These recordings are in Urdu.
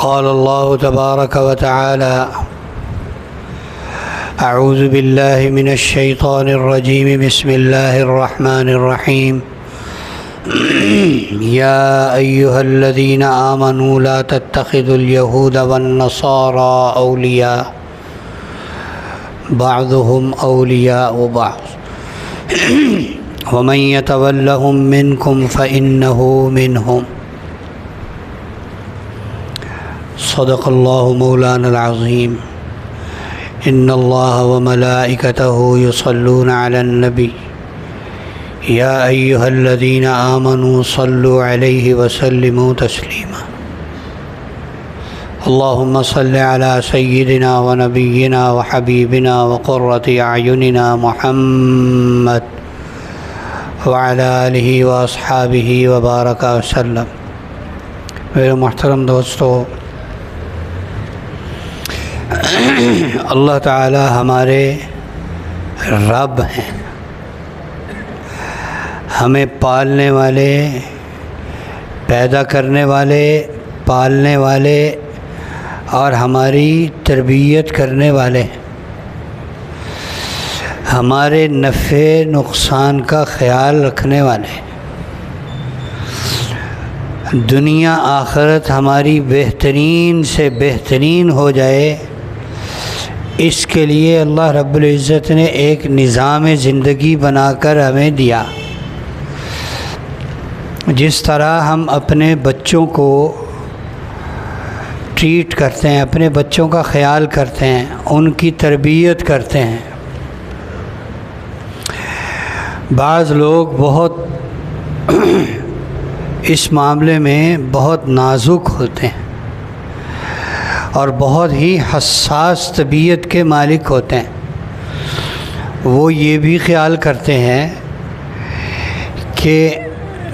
قال الله تبارك وتعالى: أعوذ بالله من الشيطان الرجيم. بسم الله الرحمن الرحيم. يا أيها الذين آمنوا لا تتخذوا اليهود والنصارى أولياء بعضهم أولياء بعض ومن يتولهم منكم فإنه منهم. صدق الله مولانا العظيم. إن الله وملائكته يصلون على النبي يا أيها الذين آمنوا صلوا عليه وسلموا تسليما. اللهم صل على سيدنا ونبينا وحبيبنا وقرة أعيننا محمد وعلى آلہ وأصحابہ وبارک وسلم. میرے محترم دوستو، اللہ تعالی ہمارے رب ہیں، ہمیں پالنے والے، پیدا کرنے والے، پالنے والے اور ہماری تربیت کرنے والے، ہمارے نفع نقصان کا خیال رکھنے والے، دنیا آخرت ہماری بہترین سے بہترین ہو جائے، اس کے لیے اللہ رب العزت نے ایک نظام زندگی بنا کر ہمیں دیا. جس طرح ہم اپنے بچوں کو ٹریٹ کرتے ہیں، اپنے بچوں کا خیال کرتے ہیں، ان کی تربیت کرتے ہیں. بعض لوگ بہت اس معاملے میں بہت نازک ہوتے ہیں اور بہت ہی حساس طبیعت کے مالک ہوتے ہیں. وہ یہ بھی خیال کرتے ہیں کہ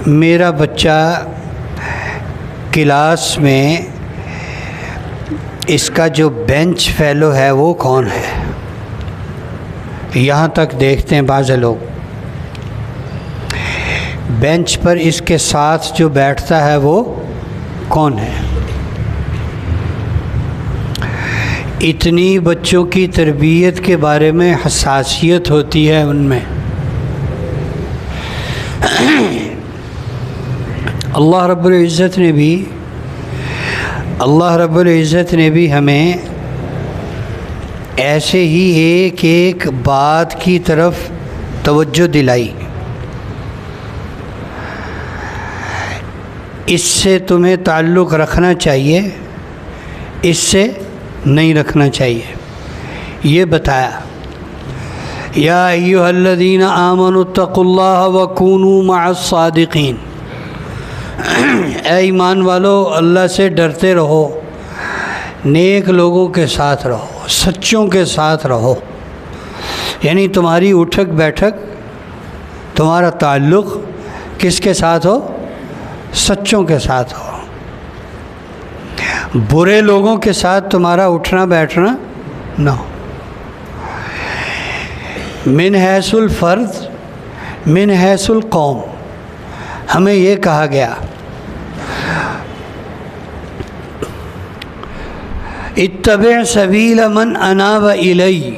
میرا بچہ کلاس میں اس کا جو بینچ فیلو ہے وہ کون ہے. یہاں تک دیکھتے ہیں بعض لوگ بینچ پر اس کے ساتھ جو بیٹھتا ہے وہ کون ہے. اتنی بچوں کی تربیت کے بارے میں حساسیت ہوتی ہے ان میں. اللہ رب العزت نے بھی ہمیں ایسے ہی ایک ایک بات کی طرف توجہ دلائی. اس سے تمہیں تعلق رکھنا چاہیے، اس سے نہیں رکھنا چاہیے. یہ بتایا: یا ایھا الذین آمنوا اتقوا اللہ وکونوا مع الصادقین. اے ایمان والو، اللہ سے ڈرتے رہو، نیک لوگوں کے ساتھ رہو، سچوں کے ساتھ رہو. یعنی تمہاری اٹھک بیٹھک، تمہارا تعلق کس کے ساتھ ہو؟ سچوں کے ساتھ ہو. برے لوگوں کے ساتھ تمہارا اٹھنا بیٹھنا نہ ہو. من حیث الفرد من حیث القوم ہمیں یہ کہا گیا. اتبع سبیل من اناب الی.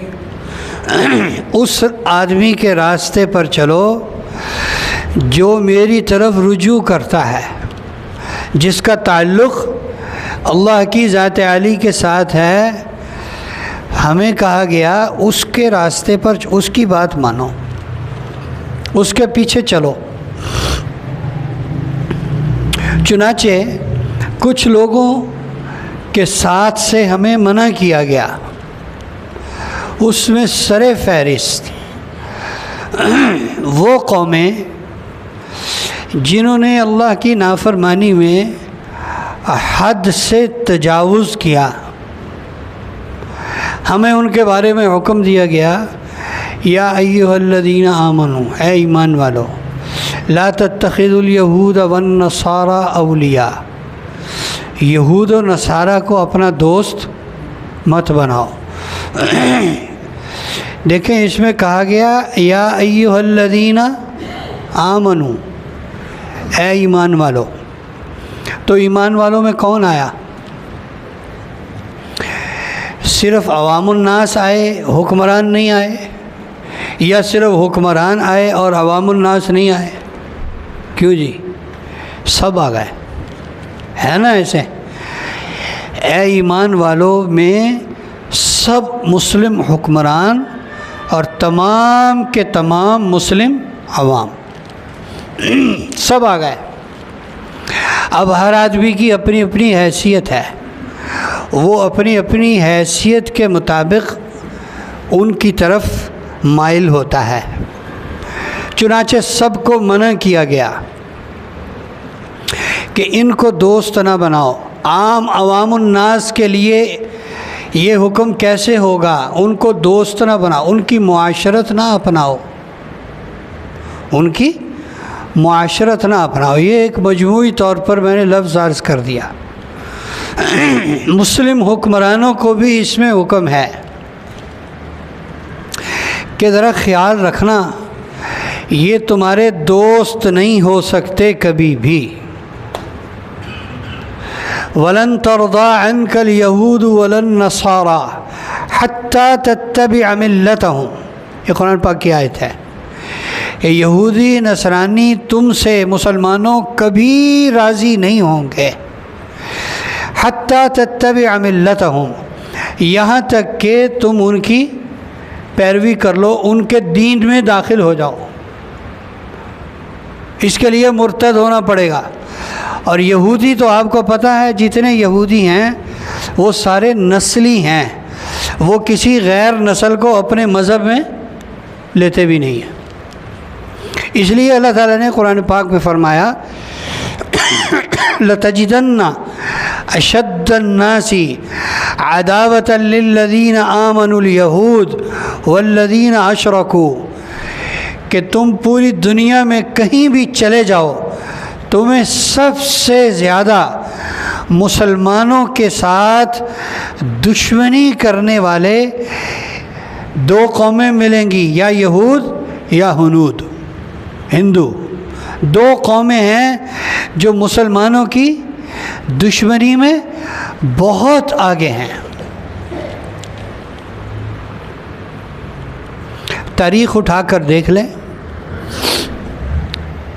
اس آدمی کے راستے پر چلو جو میری طرف رجوع کرتا ہے، جس کا تعلق اللہ کی ذات عالی کے ساتھ ہے. ہمیں کہا گیا اس کے راستے پر، اس کی بات مانو، اس کے پیچھے چلو. چنانچہ کچھ لوگوں کے ساتھ سے ہمیں منع کیا گیا. اس میں سر فہرست وہ قومیں جنہوں نے اللہ کی نافرمانی میں حد سے تجاوز کیا. ہمیں ان کے بارے میں حکم دیا گیا: یا ایھا الذین آمنوا، اے ایمان والو، لا تتخذوا الیہود والنصارى اولیاء. یہود و نصارہ کو اپنا دوست مت بناؤ. دیکھیں اس میں کہا گیا یا ایھا الذین آمنوا، اے ایمان والو. تو ایمان والوں میں کون آیا؟ صرف عوام الناس آئے حکمران نہیں آئے، یا صرف حکمران آئے اور عوام الناس نہیں آئے؟ کیوں جی؟ سب آ گئے، ہے نا ایسے؟ اے ایمان والوں میں سب مسلم حکمران اور تمام کے تمام مسلم عوام سب آ گئے۔ اب ہر آدمی کی اپنی اپنی حیثیت ہے، وہ اپنی اپنی حیثیت کے مطابق ان کی طرف مائل ہوتا ہے۔ چنانچہ سب کو منع کیا گیا کہ ان کو دوست نہ بناؤ۔ عام عوام الناس کے لیے یہ حکم کیسے ہوگا؟ ان کو دوست نہ بناؤ، ان کی معاشرت نہ اپناؤ، ان کی معاشرت نہ اپناؤ۔ یہ ایک مجموعی طور پر میں نے لفظ عرض کر دیا۔ مسلم حکمرانوں کو بھی اس میں حکم ہے کہ ذرا خیال رکھنا، یہ تمہارے دوست نہیں ہو سکتے کبھی بھی۔ وَلَن تَرْضَىٰ عَنْكَ الْيَهُودُ وَلَا النَّصَارَىٰ حَتَّىٰ تَتَّبِعَ مِلَّتَهُمْ۔ یہ قرآن پاک کی آیت ہے کہ یہودی نصرانی تم سے مسلمانوں کبھی راضی نہیں ہوں گے، حَتَّىٰ تَتَّبِعَ مِلَّتَهُمْ، یہاں تک کہ تم ان کی پیروی کر لو، ان کے دین میں داخل ہو جاؤ۔ اس کے لیے مرتد ہونا پڑے گا۔ اور یہودی تو آپ کو پتہ ہے جتنے یہودی ہیں وہ سارے نسلی ہیں، وہ کسی غیر نسل کو اپنے مذہب میں لیتے بھی نہیں ہیں۔ اس لیے اللہ تعالیٰ نے قرآن پاک میں فرمایا لَتَجِدَنَّ أَشَدَّ النَّاسِ عَدَاوَةً لِلَّذِينَ آمَنُوا الْيَهُودَ وَالَّذِينَ أَشْرَكُوا، کہ تم پوری دنیا میں کہیں بھی چلے جاؤ، تمہیں سب سے زیادہ مسلمانوں کے ساتھ دشمنی کرنے والے دو قومیں ملیں گی، یا یہود یا ہنود، ہندو۔ دو قومیں ہیں جو مسلمانوں کی دشمنی میں بہت آگے ہیں۔ تاریخ اٹھا کر دیکھ لیں،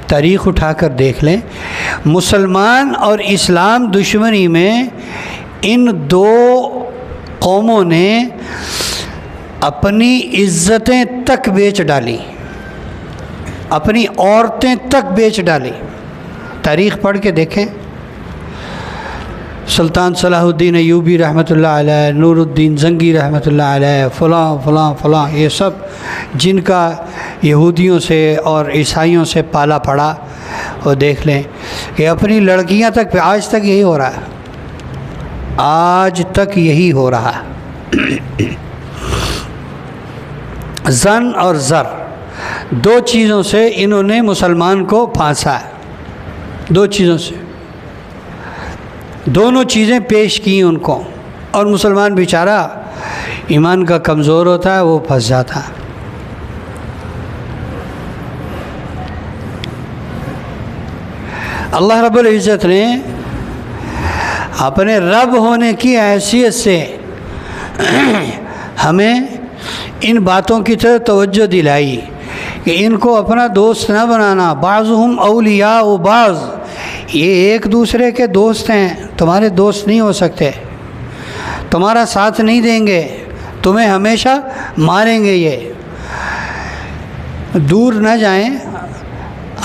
تاریخ اٹھا کر دیکھ لیں، مسلمان اور اسلام دشمنی میں ان دو قوموں نے اپنی عزتیں تک بیچ ڈالی، اپنی عورتیں تک بیچ ڈالی۔ تاریخ پڑھ کے دیکھیں، سلطان صلاح الدین ایوبی رحمۃ اللہ علیہ، نور الدین زنگی رحمۃ اللہ علیہ، فلاں فلاں فلاں، یہ سب جن کا یہودیوں سے اور عیسائیوں سے پالا پڑا، وہ دیکھ لیں کہ اپنی لڑکیاں تک پہ آج تک یہی ہو رہا ہے، آج تک یہی ہو رہا ہے۔ زن اور زر، دو چیزوں سے انہوں نے مسلمان کو پھانسا ہے، دو چیزوں سے، دونوں چیزیں پیش کی ان کو، اور مسلمان بیچارہ ایمان کا کمزور ہوتا ہے، وہ پھنس جاتا ہے۔ اللہ رب العزت نے اپنے رب ہونے کی حیثیت سے ہمیں ان باتوں کی طرف توجہ دلائی کہ ان کو اپنا دوست نہ بنانا۔ بعضهم اولیاء و بعض، یہ ایک دوسرے کے دوست ہیں، تمہارے دوست نہیں ہو سکتے، تمہارا ساتھ نہیں دیں گے، تمہیں ہمیشہ ماریں گے۔ یہ دور نہ جائیں،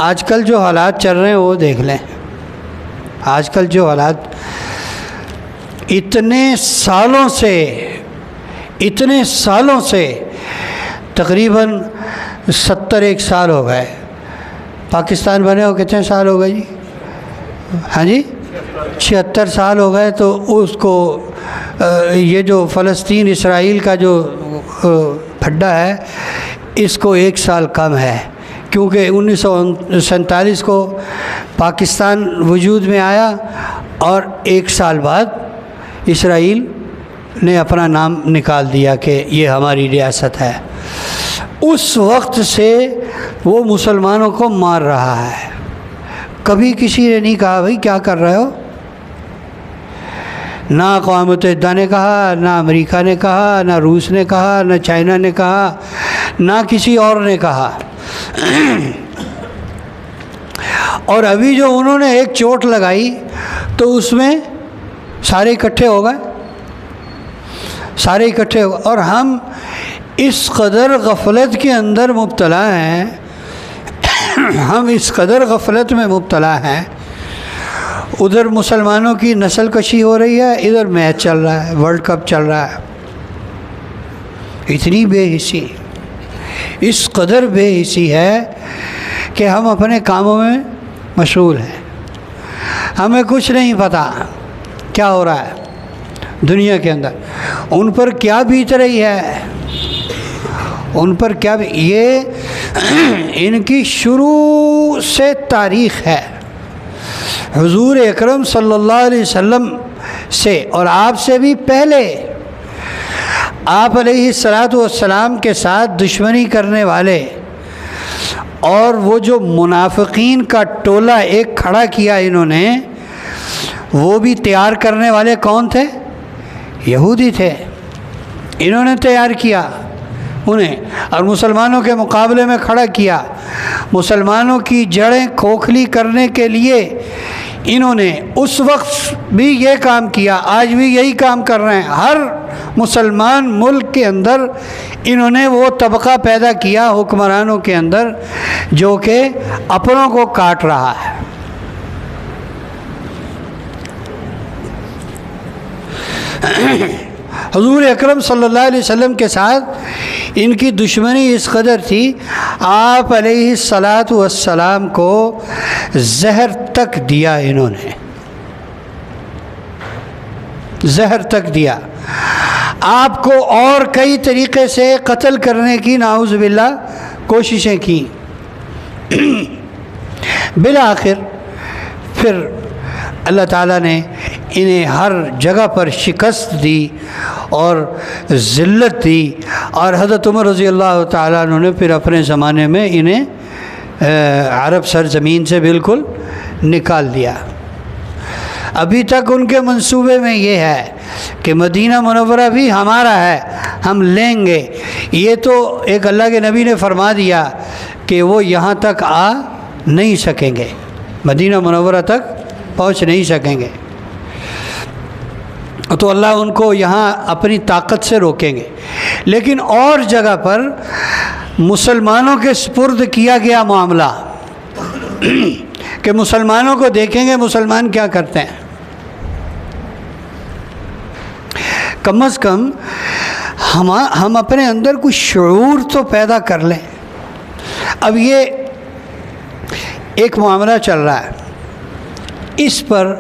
آج کل جو حالات چل رہے ہیں وہ دیکھ لیں۔ آج کل جو حالات اتنے سالوں سے تقریباً 71 سال ہو گئے پاکستان بنے ہو، کتنے سال ہو گئے جی؟ ہاں جی 76 سال ہو گئے۔ تو اس کو یہ جو فلسطین اسرائیل کا جو پھڈا ہے، اس کو 1 سال کم ہے، کیونکہ 1947 کو پاکستان وجود میں آیا اور 1 سال بعد اسرائیل نے اپنا نام نکال دیا کہ یہ ہماری ریاست ہے۔ اس وقت سے وہ مسلمانوں کو مار رہا ہے، کبھی کسی نے نہیں کہا بھائی کیا کر رہے ہو، نہ اقوام متحدہ نے کہا، نہ امریکہ نے کہا، نہ روس نے کہا، نہ چائنا نے کہا، نہ کسی اور نے کہا۔ اور ابھی جو انہوں نے ایک چوٹ لگائی تو اس میں سارے اکٹھے ہو گئے، سارے اکٹھے ہو گئے، اور ہم اس قدر غفلت کے اندر مبتلا ہیں، ہم اس قدر غفلت میں مبتلا ہیں، ادھر مسلمانوں کی نسل کشی ہو رہی ہے، ادھر میچ چل رہا ہے، ورلڈ کپ چل رہا ہے۔ اتنی بے حسی، اس قدر بے حسی ہے کہ ہم اپنے کاموں میں مشغول ہیں، ہمیں کچھ نہیں پتہ کیا ہو رہا ہے دنیا کے اندر، ان پر کیا بیت رہی ہے، ان پر کیا یہ ان کی شروع سے تاریخ ہے۔ حضور اکرم صلی اللہ علیہ وسلم سے اور آپ سے بھی پہلے آپ علیہ الصلاۃ والسلام کے ساتھ دشمنی کرنے والے اور وہ جو منافقین کا ٹولہ ایک کھڑا کیا انہوں نے، وہ بھی تیار کرنے والے کون تھے؟ یہودی تھے، انہوں نے تیار کیا انہیں اور مسلمانوں کے مقابلے میں کھڑا کیا۔ مسلمانوں کی جڑیں کھوکھلی کرنے کے لیے انہوں نے اس وقت بھی یہ کام کیا، آج بھی یہی کام کر رہے ہیں۔ ہر مسلمان ملک کے اندر انہوں نے وہ طبقہ پیدا کیا حکمرانوں کے اندر جو کہ اپنوں کو کاٹ رہا ہے۔ حضور اکرم صلی اللہ علیہ وسلم کے ساتھ ان کی دشمنی اس قدر تھی، آپ علیہ الصلاۃ والسلام کو زہر تک دیا، انہوں نے زہر تک دیا، آپ کو اور کئی طریقے سے قتل کرنے کی نعوذ باللہ کوششیں کی۔ بالآخر پھر اللہ تعالیٰ نے انہیں ہر جگہ پر شکست دی اور ذلت دی، اور حضرت عمر رضی اللہ تعالیٰ عنہ نے پھر اپنے زمانے میں انہیں عرب سرزمین سے بالکل نکال دیا۔ ابھی تک ان کے منصوبے میں یہ ہے کہ مدینہ منورہ بھی ہمارا ہے، ہم لیں گے۔ یہ تو ایک اللہ کے نبی نے فرما دیا کہ وہ یہاں تک آ نہیں سکیں گے، مدینہ منورہ تک پہنچ نہیں سکیں گے، تو اللہ ان کو یہاں اپنی طاقت سے روکیں گے۔ لیکن اور جگہ پر مسلمانوں کے سپرد کیا گیا معاملہ کہ مسلمانوں کو دیکھیں گے مسلمان کیا کرتے ہیں، کم از کم ہم اپنے اندر کچھ شعور تو پیدا کر لیں۔ اب یہ ایک معاملہ چل رہا ہے، اس پر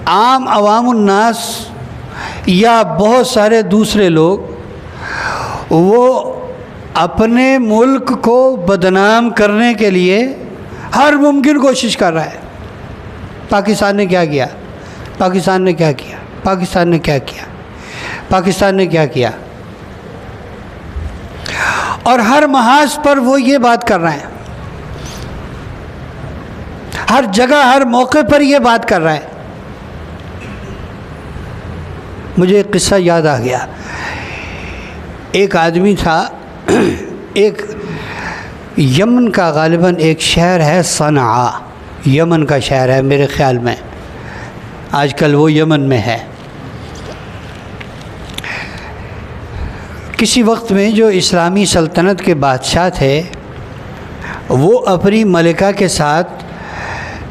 عام عوام الناس یا بہت سارے دوسرے لوگ وہ اپنے ملک کو بدنام کرنے کے لیے ہر ممکن کوشش کر رہا ہے۔ پاکستان نے کیا کیا، پاکستان نے کیا کیا، پاکستان نے کیا کیا، پاکستان نے کیا کیا، اور ہر محاذ پر وہ یہ بات کر رہے ہیں، ہر جگہ ہر موقع پر یہ بات کر رہا ہے۔ مجھے ایک قصہ یاد آ گیا، ایک آدمی تھا، ایک یمن کا غالباً ایک شہر ہے صنعاء، یمن کا شہر ہے میرے خیال میں، آج کل وہ یمن میں ہے۔ کسی وقت میں جو اسلامی سلطنت کے بادشاہ تھے وہ اپنی ملکہ کے ساتھ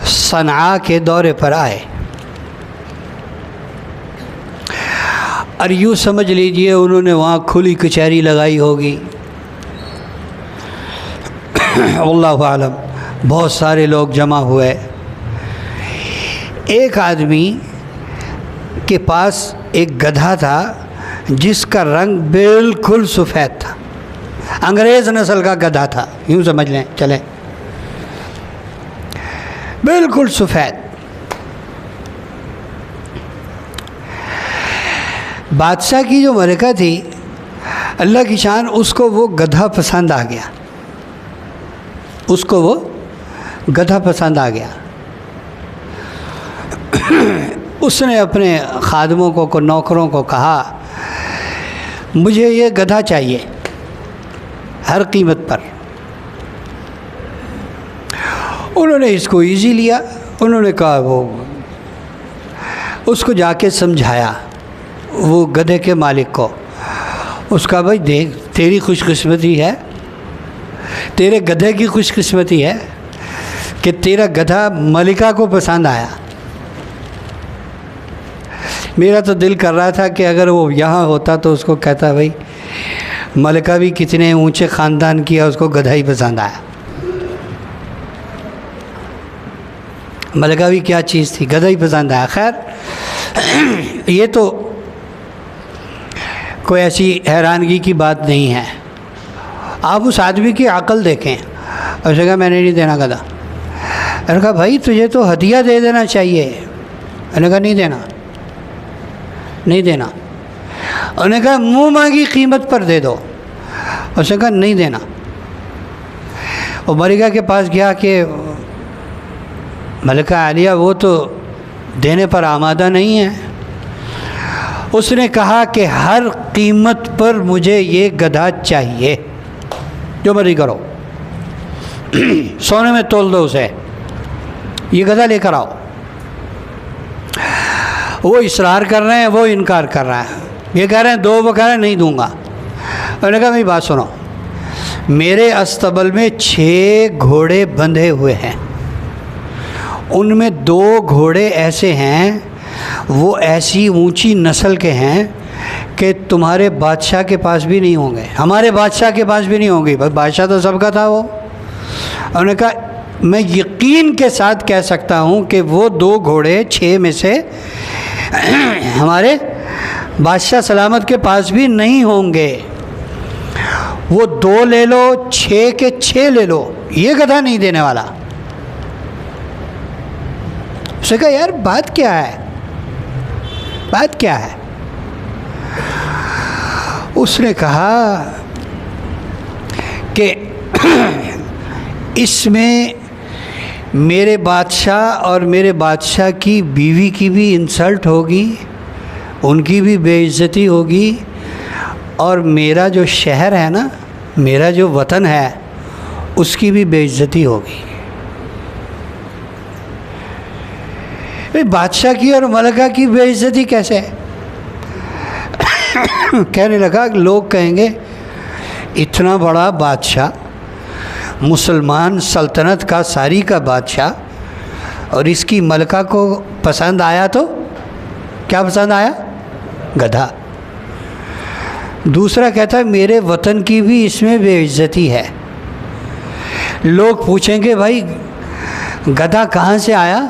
صنعاء کے دورے پر آئے، اور یوں سمجھ لیجئے انہوں نے وہاں کھلی کچہری لگائی ہوگی، واللہ اعلم، بہت سارے لوگ جمع ہوئے۔ ایک آدمی کے پاس ایک گدھا تھا جس کا رنگ بالکل سفید تھا، انگریز نسل کا گدھا تھا، یوں سمجھ لیں چلیں، بالکل سفید۔ بادشاہ کی جو ملکہ تھی، اللہ کی شان، اس کو وہ گدھا پسند آ گیا، اس کو وہ گدھا پسند آ گیا۔ اس نے اپنے خادموں کو نوکروں کو کہا مجھے یہ گدھا چاہیے ہر قیمت پر۔ انہوں نے اس کو ایزی لیا، انہوں نے کہا وہ اس کو جا کے سمجھایا وہ گدھے کے مالک کو، اس کا بھائی دیکھ تیری خوش قسمتی ہے، تیرے گدھے کی خوش قسمتی ہے کہ تیرا گدھا ملکہ کو پسند آیا۔ میرا تو دل کر رہا تھا کہ اگر وہ یہاں ہوتا تو اس کو کہتا بھائی ملکہ بھی کتنے اونچے خاندان کی ہے، اس کو گدھا ہی پسند آیا۔ ملکہ بھی کیا چیز تھی، گدھا ہی پسند آیا۔ خیر یہ تو کوئی ایسی حیرانگی کی بات نہیں ہے، آپ اس آدمی کی عقل دیکھیں۔ اس نے کہا میں نے نہیں دینا گدھا۔ میں نے کہا بھائی تجھے تو ہدیہ دے دینا چاہیے۔ میں نے کہا نہیں دینا، نہیں دینا۔ انہوں نے کہا منہ مانگی قیمت پر دے دو۔ اس نے کہا نہیں دینا۔ وہ ملکہ کے پاس گیا کہ ملکہ عالیہ وہ تو دینے پر آمادہ نہیں ہے۔ اس نے کہا کہ ہر قیمت پر مجھے یہ گدھا چاہیے، جو مرضی کرو، سونے میں تول دو اسے، یہ گدھا لے کر آؤ۔ وہ اصرار کر رہے ہیں، وہ انکار کر رہا ہے، یہ کہہ رہے ہیں دو، وہ کہہ رہے ہیں نہیں دوں گا۔ میں نے کہا میری بات سنو، میرے استبل میں 6 گھوڑے بندھے ہوئے ہیں، ان میں 2 گھوڑے ایسے ہیں وہ ایسی اونچی نسل کے ہیں کہ تمہارے بادشاہ کے پاس بھی نہیں ہوں گے، ہمارے بادشاہ کے پاس بھی نہیں ہوں گے، بادشاہ تو سب کا تھا وہ۔ انہوں نے کہا میں یقین کے ساتھ کہہ سکتا ہوں کہ وہ 2 گھوڑے 6 میں سے ہمارے بادشاہ سلامت کے پاس بھی نہیں ہوں گے، وہ 2 لے لو، 6 کے 6 لے لو، یہ گدھا نہیں دینے والا۔ اس نے کہا یار بات کیا ہے، بات کیا ہے؟ اس نے کہا کہ اس میں میرے بادشاہ اور میرے بادشاہ کی بیوی کی بھی انسلٹ ہوگی، ان کی بھی بے عزتی ہوگی، اور میرا جو شہر ہے نا، میرا جو وطن ہے، اس کی بھی بے عزتی ہوگی۔ بادشاہ کی اور ملکہ کی بے عزتی کیسے؟ کہنے لگا لوگ کہیں گے اتنا بڑا بادشاہ، مسلمان سلطنت کا ساری کا بادشاہ، اور اس کی ملکہ کو پسند آیا تو کیا پسند آیا؟ گدھا۔ دوسرا کہتا ہے میرے وطن کی بھی اس میں بے عزتی ہے، لوگ پوچھیں گے بھائی گدھا کہاں سے آیا؟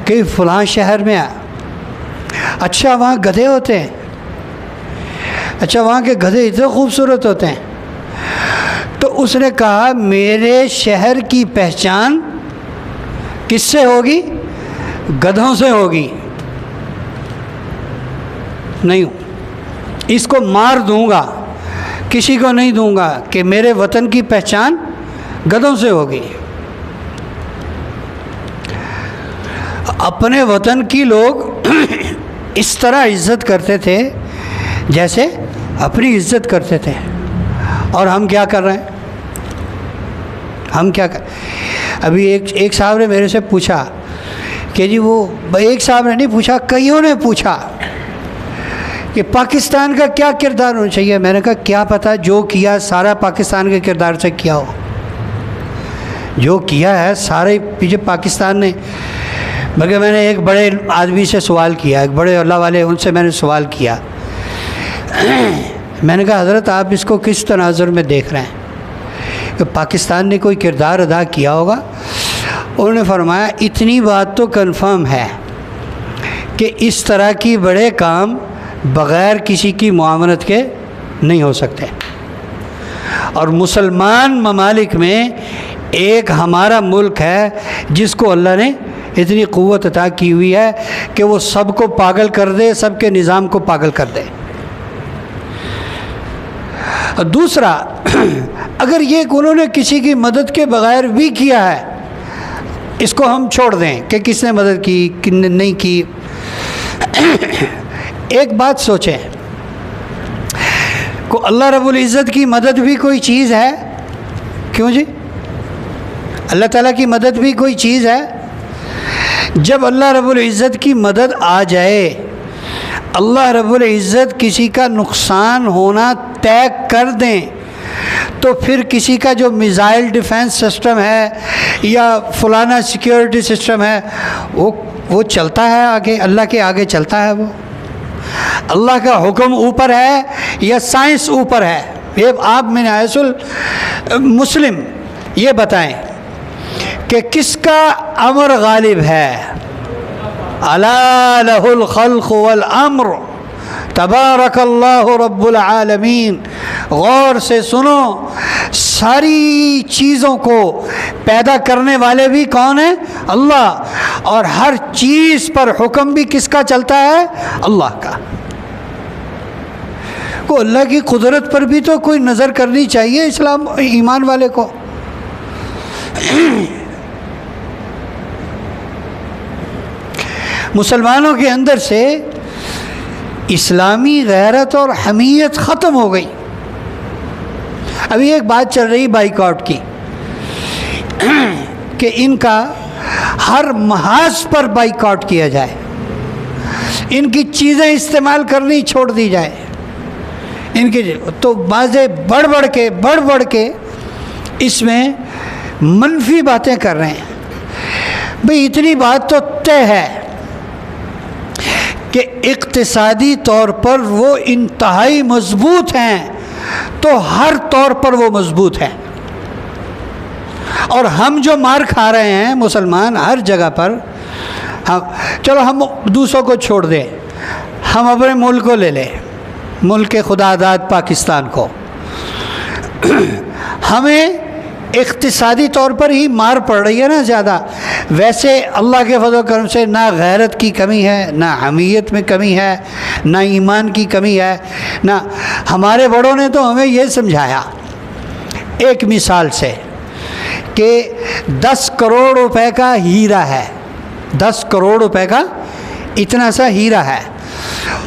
کہ فلاں شہر میں اچھا وہاں گدھے ہوتے ہیں، اچھا وہاں کے گدھے اتنے خوبصورت ہوتے ہیں۔ تو اس نے کہا میرے شہر کی پہچان کس سے ہوگی؟ گدھوں سے ہوگی۔ نہیں اس کو مار دوں گا، کسی کو نہیں دوں گا، کہ میرے وطن کی پہچان گدھوں سے ہوگی۔ اپنے وطن کی لوگ اس طرح عزت کرتے تھے جیسے اپنی عزت کرتے تھے، اور ہم کیا کر رہے ہیں؟ ہم کیا کر ابھی ایک صاحب نے میرے سے پوچھا کہ جی وہ ایک صاحب نے نہیں پوچھا، کئیوں نے پوچھا کہ پاکستان کا کیا کردار ہونا چاہیے۔ میں نے کہا کیا پتہ جو کیا سارا پاکستان کے کردار سے کیا ہو، جو کیا ہے سارے پیچھے پاکستان نے۔ بلکہ میں نے ایک بڑے آدمی سے سوال کیا، ایک بڑے اللہ والے، ان سے میں نے سوال کیا، میں نے کہا حضرت آپ اس کو کس تناظر میں دیکھ رہے ہیں کہ پاکستان نے کوئی کردار ادا کیا ہوگا؟ انہوں نے فرمایا اتنی بات تو کنفرم ہے کہ اس طرح کی بڑے کام بغیر کسی کی معاونت کے نہیں ہو سکتے، اور مسلمان ممالک میں ایک ہمارا ملک ہے جس کو اللہ نے اتنی قوت عطا کی ہوئی ہے کہ وہ سب کو پاگل کر دے، سب کے نظام کو پاگل کر دے۔ دوسرا، اگر یہ انہوں نے کسی کی مدد کے بغیر بھی کیا ہے اس کو ہم چھوڑ دیں کہ کس نے مدد کی کس نے نہیں کی. ایک بات سوچیں کو اللہ رب العزت کی مدد بھی کوئی چیز ہے؟ کیوں جی؟ اللہ تعالیٰ کی مدد بھی کوئی چیز ہے؟ جب اللہ رب العزت کی مدد آ جائے، اللہ رب العزت کسی کا نقصان ہونا طے کر دیں، تو پھر کسی کا جو میزائل ڈیفنس سسٹم ہے یا فلانا سیکیورٹی سسٹم ہے وہ چلتا ہے آگے، اللہ کے آگے چلتا ہے. وہ اللہ کا حکم اوپر ہے یا سائنس اوپر ہے؟ یہ آپ من حیث المسلم یہ بتائیں کہ کس کا امر غالب ہے؟ الا لہ الخلق والامر تبارک اللہ رب العالمین. غور سے سنو، ساری چیزوں کو پیدا کرنے والے بھی کون ہیں؟ اللہ. اور ہر چیز پر حکم بھی کس کا چلتا ہے؟ اللہ کا. کو اللہ کی قدرت پر بھی تو کوئی نظر کرنی چاہیے اسلام ایمان والے کو. مسلمانوں کے اندر سے اسلامی غیرت اور حمیت ختم ہو گئی. ابھی ایک بات چل رہی بائیکاٹ کی کہ ان کا ہر محاذ پر بائیکاٹ کیا جائے، ان کی چیزیں استعمال کرنی چھوڑ دی جائے. ان کی تو بازے بڑھ بڑھ کے اس میں منفی باتیں کر رہے ہیں. بھئی اتنی بات تو طے ہے کہ اقتصادی طور پر وہ انتہائی مضبوط ہیں، تو ہر طور پر وہ مضبوط ہیں. اور ہم جو مار کھا رہے ہیں مسلمان ہر جگہ پر، چلو ہم دوسروں کو چھوڑ دیں، ہم اپنے ملک کو لے لیں، ملک خدا داد پاکستان کو. ہمیں اقتصادی طور پر ہی مار پڑ رہی ہے نا زیادہ. ویسے اللہ کے فضل و کرم سے نہ غیرت کی کمی ہے، نہ حمیت میں کمی ہے، نہ ایمان کی کمی ہے، نہ ہمارے بڑوں نے تو ہمیں یہ سمجھایا ایک مثال سے کہ 10 کروڑ روپے کا ہیرا ہے، 10 کروڑ روپے کا اتنا سا ہیرا ہے،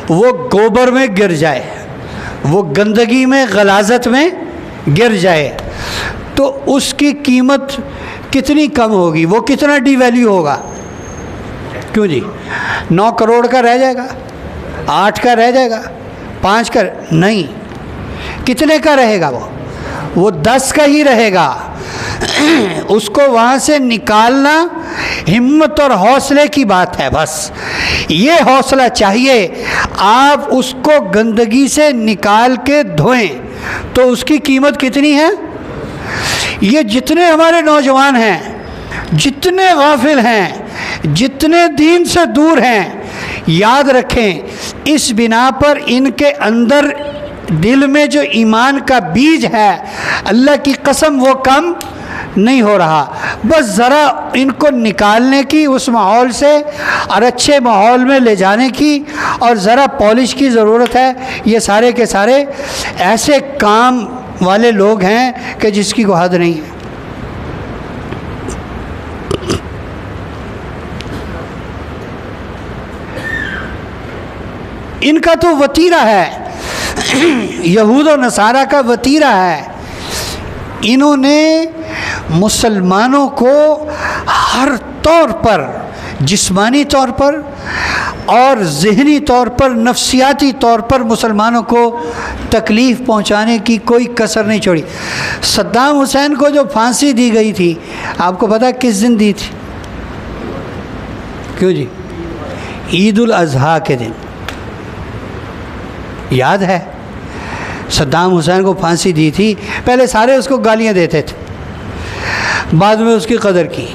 وہ گوبر میں گر جائے، وہ گندگی میں غلاظت میں گر جائے، تو اس کی قیمت کتنی کم ہوگی؟ وہ کتنا ڈی ویلیو ہوگا؟ کیوں جی؟ 9 کروڑ کا رہ جائے گا، 8 کا رہ جائے گا، 5 کا نہیں. کتنے کا رہے گا؟ وہ 10 کا ہی رہے گا. اس کو وہاں سے نکالنا ہمت اور حوصلے کی بات ہے. بس یہ حوصلہ چاہیے. آپ اس کو گندگی سے نکال کے دھوئیں تو اس کی قیمت کتنی ہے؟ یہ جتنے ہمارے نوجوان ہیں، جتنے غافل ہیں، جتنے دین سے دور ہیں، یاد رکھیں اس بنا پر ان کے اندر دل میں جو ایمان کا بیج ہے، اللہ کی قسم وہ کم نہیں ہو رہا. بس ذرا ان کو نکالنے کی اس ماحول سے اور اچھے ماحول میں لے جانے کی اور ذرا پالش کی ضرورت ہے. یہ سارے کے سارے ایسے کام والے لوگ ہیں کہ جس کی کوئی حد نہیں ہے. ان کا تو وتیرہ ہے، یہود و نصارہ کا وتیرہ ہے. انہوں نے مسلمانوں کو ہر طور پر، جسمانی طور پر اور ذہنی طور پر، نفسیاتی طور پر مسلمانوں کو تکلیف پہنچانے کی کوئی کسر نہیں چھوڑی. صدام حسین کو جو پھانسی دی گئی تھی، آپ کو پتہ کس دن دی تھی؟ کیوں جی؟ عید الاضحیٰ کے دن. یاد ہے صدام حسین کو پھانسی دی تھی. پہلے سارے اس کو گالیاں دیتے تھے، بعد میں اس کی قدر کی.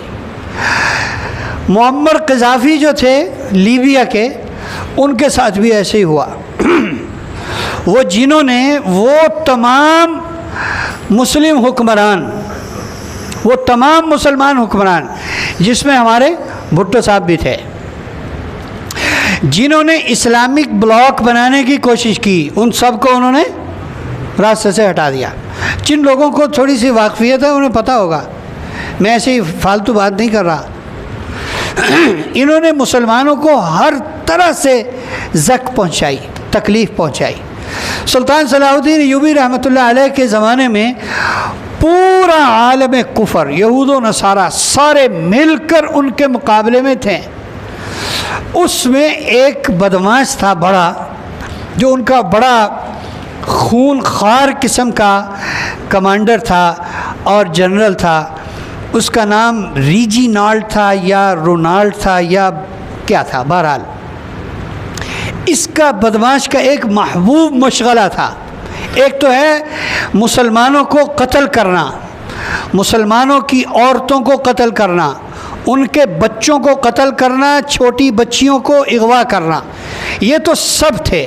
معمر قذافی جو تھے لیبیا کے، ان کے ساتھ بھی ایسے ہی ہوا. وہ جنہوں نے وہ تمام مسلم حکمران، وہ تمام مسلمان حکمران جس میں ہمارے بھٹو صاحب بھی تھے، جنہوں نے اسلامک بلاک بنانے کی کوشش کی، ان سب کو انہوں نے راستے سے ہٹا دیا. جن لوگوں کو تھوڑی سی واقفیت ہے انہیں پتہ ہوگا، میں ایسے ہی فالتو بات نہیں کر رہا. انہوں نے مسلمانوں کو ہر طرح سے زک پہنچائی، تکلیف پہنچائی۔ سلطان صلاح الدین ایوبی رحمۃ اللہ علیہ کے زمانے میں پورا عالم کفر، یہود و نصارہ سارے مل کر ان کے مقابلے میں تھے۔ اس میں ایک بدماش تھا بڑا، جو ان کا بڑا خون خوار قسم کا کمانڈر تھا اور جنرل تھا۔ اس کا نام ریجینالڈ تھا یا رونالڈ تھا یا کیا تھا، بہرحال اس کا بدماش کا ایک محبوب مشغلہ تھا۔ ایک تو ہے مسلمانوں کو قتل کرنا، مسلمانوں کی عورتوں کو قتل کرنا، ان کے بچوں کو قتل کرنا، چھوٹی بچیوں کو اغوا کرنا، یہ تو سب تھے۔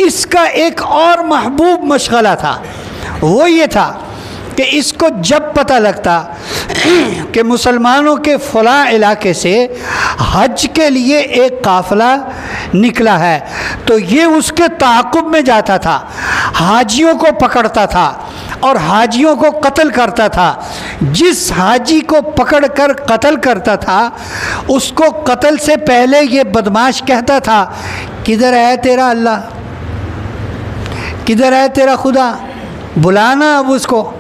اس کا ایک اور محبوب مشغلہ تھا، وہ یہ تھا کہ اس کو جب پتہ لگتا کہ مسلمانوں کے فلاں علاقے سے حج کے لیے ایک قافلہ نکلا ہے تو یہ اس کے تعاقب میں جاتا تھا، حاجیوں کو پکڑتا تھا اور حاجیوں کو قتل کرتا تھا۔ جس حاجی کو پکڑ کر قتل کرتا تھا اس کو قتل سے پہلے یہ بدماش کہتا تھا، کدھر ہے تیرا اللہ، کدھر ہے تیرا خدا، بلانا اب اس کو،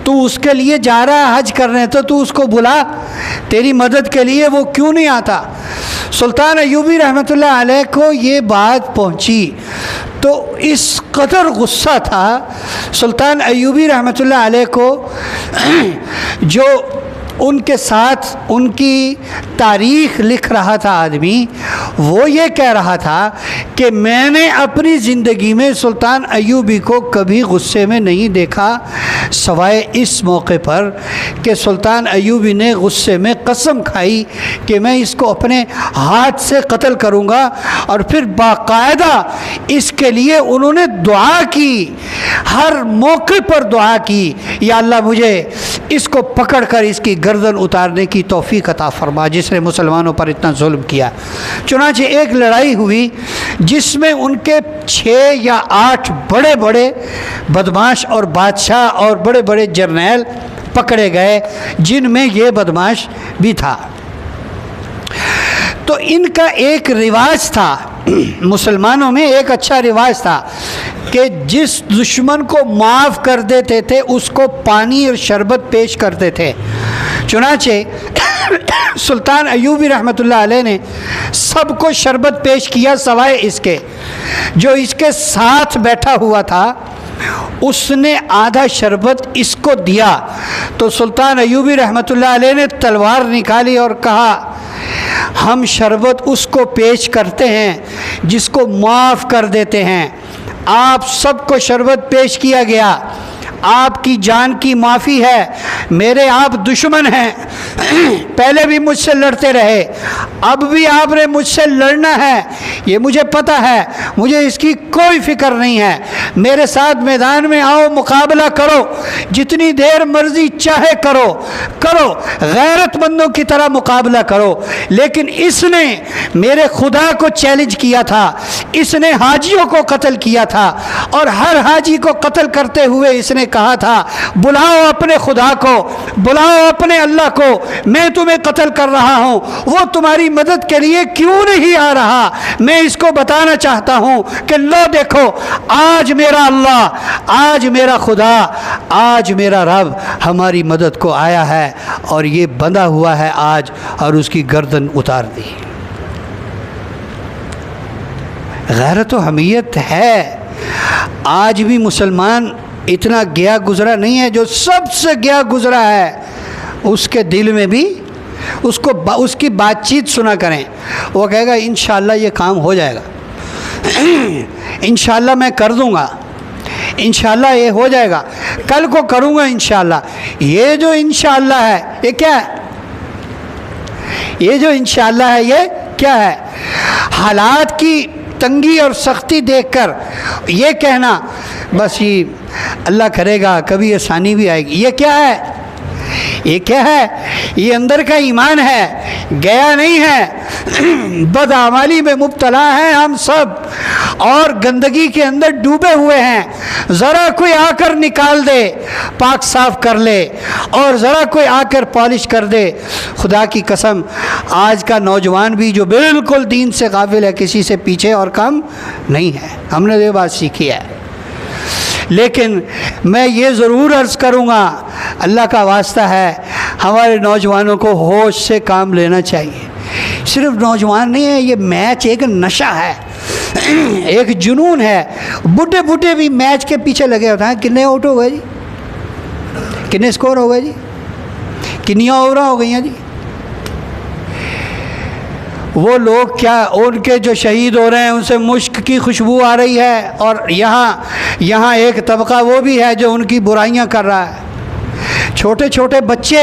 تو اس کے لیے جا رہا ہے حج کرنے تو اس کو بلا، تیری مدد کے لیے وہ کیوں نہیں آتا۔ سلطان ایوبی رحمۃ اللہ علیہ کو یہ بات پہنچی تو اس قدر غصہ تھا سلطان ایوبی رحمۃ اللہ علیہ کو، جو ان کے ساتھ ان کی تاریخ لکھ رہا تھا آدمی، وہ یہ کہہ رہا تھا کہ میں نے اپنی زندگی میں سلطان ایوبی کو کبھی غصے میں نہیں دیکھا سوائے اس موقع پر کہ سلطان ایوبی نے غصے میں قسم کھائی کہ میں اس کو اپنے ہاتھ سے قتل کروں گا، اور پھر باقاعدہ اس کے لیے انہوں نے دعا کی، ہر موقع پر دعا کی، یا اللہ مجھے اس کو پکڑ کر اس کی گردن اتارنے کی توفیق عطا فرما جس نے مسلمانوں پر اتنا ظلم کیا۔ چنانچہ ایک لڑائی ہوئی جس میں ان کے 6 یا 8 بڑے بڑے بدماش اور بادشاہ اور بڑے بڑے جرنیل پکڑے گئے، جن میں یہ بدماش بھی تھا۔ تو ان کا ایک رواج تھا، مسلمانوں میں ایک اچھا رواج تھا کہ جس دشمن کو معاف کر دیتے تھے اس کو پانی اور شربت پیش کرتے تھے۔ چنانچہ سلطان ایوبی رحمۃ اللہ علیہ نے سب کو شربت پیش کیا سوائے اس کے، جو اس کے ساتھ بیٹھا ہوا تھا اس نے آدھا شربت اس کو دیا تو سلطان ایوبی رحمۃ اللہ علیہ نے تلوار نکالی اور کہا، ہم شربت اس کو پیش کرتے ہیں جس کو معاف کر دیتے ہیں۔ آپ سب کو شربت پیش کیا گیا، آپ کی جان کی معافی ہے، میرے آپ دشمن ہیں، پہلے بھی مجھ سے لڑتے رہے، اب بھی آپ نے مجھ سے لڑنا ہے، یہ مجھے پتہ ہے، مجھے اس کی کوئی فکر نہیں ہے، میرے ساتھ میدان میں آؤ، مقابلہ کرو، جتنی دیر مرضی چاہے کرو، غیرت مندوں کی طرح مقابلہ کرو۔ لیکن اس نے میرے خدا کو چیلنج کیا تھا، اس نے حاجیوں کو قتل کیا تھا، اور ہر حاجی کو قتل کرتے ہوئے اس نے کہا تھا، بلاؤ اپنے خدا کو، بلاؤ اپنے اللہ کو، میں تمہیں قتل کر رہا ہوں، وہ تمہاری مدد کے لیے کیوں نہیں آ رہا؟ میں اس کو بتانا چاہتا ہوں کہ لو دیکھو، آج میرا اللہ، آج میرا خدا، آج میرا رب ہماری مدد کو آیا ہے، اور یہ بندھا ہوا ہے آج، اور اس کی گردن اتار دی۔ غیرت و حمیت ہے۔ آج بھی مسلمان اتنا گیا گزرا نہیں ہے، جو سب سے گیا گزرا ہے اس کے دل میں بھی اس کی بات چیت سنا کریں، وہ کہے گا انشاءاللہ یہ کام ہو جائے گا، انشاءاللہ میں کر دوں گا، انشاءاللہ یہ ہو جائے گا، کل کو کروں گا انشاءاللہ۔ یہ جو انشاءاللہ ہے یہ کیا ہے؟ یہ جو انشاءاللہ ہے یہ کیا ہے؟ حالات کی تنگی اور سختی دیکھ کر یہ کہنا بس یہ اللہ کرے گا، کبھی آسانی بھی آئے گی، یہ کیا ہے؟ یہ کیا ہے؟ یہ اندر کا ایمان ہے، گیا نہیں ہے۔ بدعمالی میں مبتلا ہیں ہم سب اور گندگی کے اندر ڈوبے ہوئے ہیں۔ ذرا کوئی آ کر نکال دے، پاک صاف کر لے، اور ذرا کوئی آ کر پالش کر دے۔ خدا کی قسم آج کا نوجوان بھی جو بالکل دین سے غافل ہے، کسی سے پیچھے اور کم نہیں ہے۔ ہم نے یہ بات سیکھی ہے۔ لیکن میں یہ ضرور عرض کروں گا، اللہ کا واسطہ ہے، ہمارے نوجوانوں کو ہوش سے کام لینا چاہیے۔ صرف نوجوان نہیں ہے، یہ میچ ایک نشہ ہے، ایک جنون ہے۔ بڈھے بڈھے بھی میچ کے پیچھے لگے ہوتے ہیں۔ کتنے آؤٹ ہو گئے جی؟ کتنے اسکور ہو گئے جی؟ کنیاں اووریں ہو گئی ہیں جی؟ وہ لوگ کیا، ان کے جو شہید ہو رہے ہیں ان سے مشک کی خوشبو آ رہی ہے، اور یہاں ایک طبقہ وہ بھی ہے جو ان کی برائیاں کر رہا ہے۔ چھوٹے چھوٹے بچے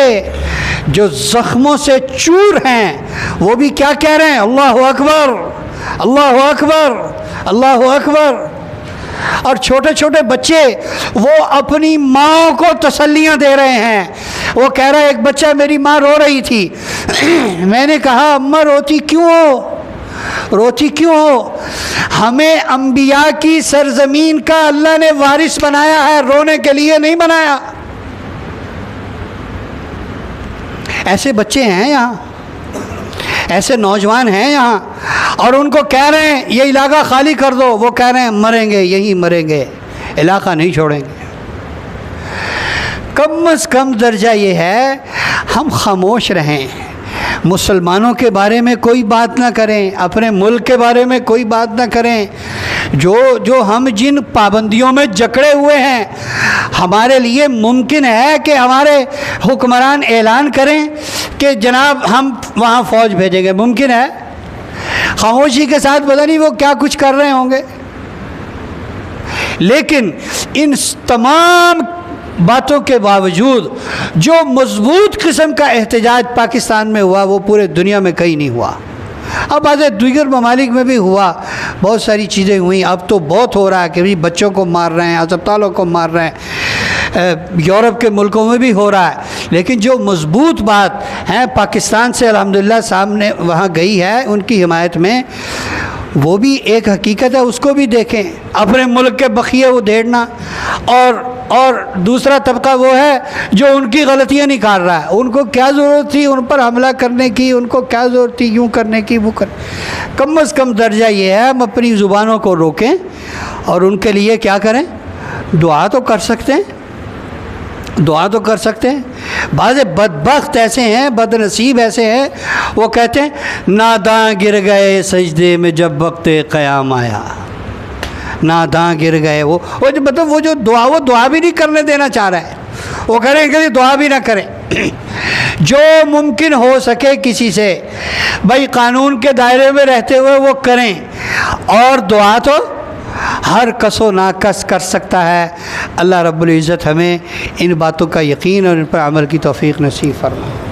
جو زخموں سے چور ہیں وہ بھی کیا کہہ رہے ہیں؟ اللہ اکبر، اللہ اکبر، اللہ اکبر۔ اور چھوٹے چھوٹے بچے وہ اپنی ماں کو تسلیاں دے رہے ہیں۔ وہ کہہ رہا ہے، ایک بچہ، میری ماں رو رہی تھی، میں نے کہا اماں روتی کیوں ہو؟ روتی کیوں ہو؟ ہمیں انبیاء کی سرزمین کا اللہ نے وارث بنایا ہے، رونے کے لیے نہیں بنایا۔ ایسے بچے ہیں یہاں، ایسے نوجوان ہیں یہاں، اور ان کو کہہ رہے ہیں یہ علاقہ خالی کر دو، وہ کہہ رہے ہیں مریں گے، یہیں مریں گے، علاقہ نہیں چھوڑیں گے۔ کم از کم درجہ یہ ہے ہم خاموش رہیں، مسلمانوں کے بارے میں کوئی بات نہ کریں، اپنے ملک کے بارے میں کوئی بات نہ کریں۔ جو ہم جن پابندیوں میں جکڑے ہوئے ہیں، ہمارے لیے ممکن ہے کہ ہمارے حکمران اعلان کریں کہ جناب ہم وہاں فوج بھیجیں گے، ممکن ہے۔ خاموشی کے ساتھ پتہ نہیں وہ کیا کچھ کر رہے ہوں گے۔ لیکن ان تمام باتوں کے باوجود جو مضبوط قسم کا احتجاج پاکستان میں ہوا وہ پورے دنیا میں کہیں نہیں ہوا۔ اب بعض دیگر ممالک میں بھی ہوا، بہت ساری چیزیں ہوئیں، اب تو بہت ہو رہا ہے کہ بچوں کو مار رہے ہیں، اسپتالوں کو مار رہے ہیں، یورپ کے ملکوں میں بھی ہو رہا ہے۔ لیکن جو مضبوط بات ہے پاکستان سے الحمدللہ سامنے وہاں گئی ہے ان کی حمایت میں، وہ بھی ایک حقیقت ہے، اس کو بھی دیکھیں۔ اپنے ملک کے بخیے ادھیڑنا اور دوسرا طبقہ وہ ہے جو ان کی غلطیاں نکال رہا ہے۔ ان کو کیا ضرورت تھی ان پر حملہ کرنے کی، ان کو کیا ضرورت تھی یوں کرنے کی وہ کم از کم درجہ یہ ہے ہم اپنی زبانوں کو روکیں اور ان کے لیے کیا کریں؟ دعا تو کر سکتے ہیں، دعا تو کر سکتے ہیں۔ بعض بدبخت ایسے ہیں، بد نصیب ایسے ہیں، وہ کہتے ہیں ناداں گر گئے سجدے میں جب وقت قیام آیا، ناداں گر گئے۔ وہ مطلب وہ دعا بھی نہیں کرنے دینا چاہ رہا ہے، وہ کہہ رہے ہیں کہ دعا بھی نہ کریں۔ جو ممکن ہو سکے کسی سے بھائی قانون کے دائرے میں رہتے ہوئے وہ کریں، اور دعا تو ہر کس و ناکس کر سکتا ہے۔ اللہ رب العزت ہمیں ان باتوں کا یقین اور ان پر عمل کی توفیق نصیب فرمائے۔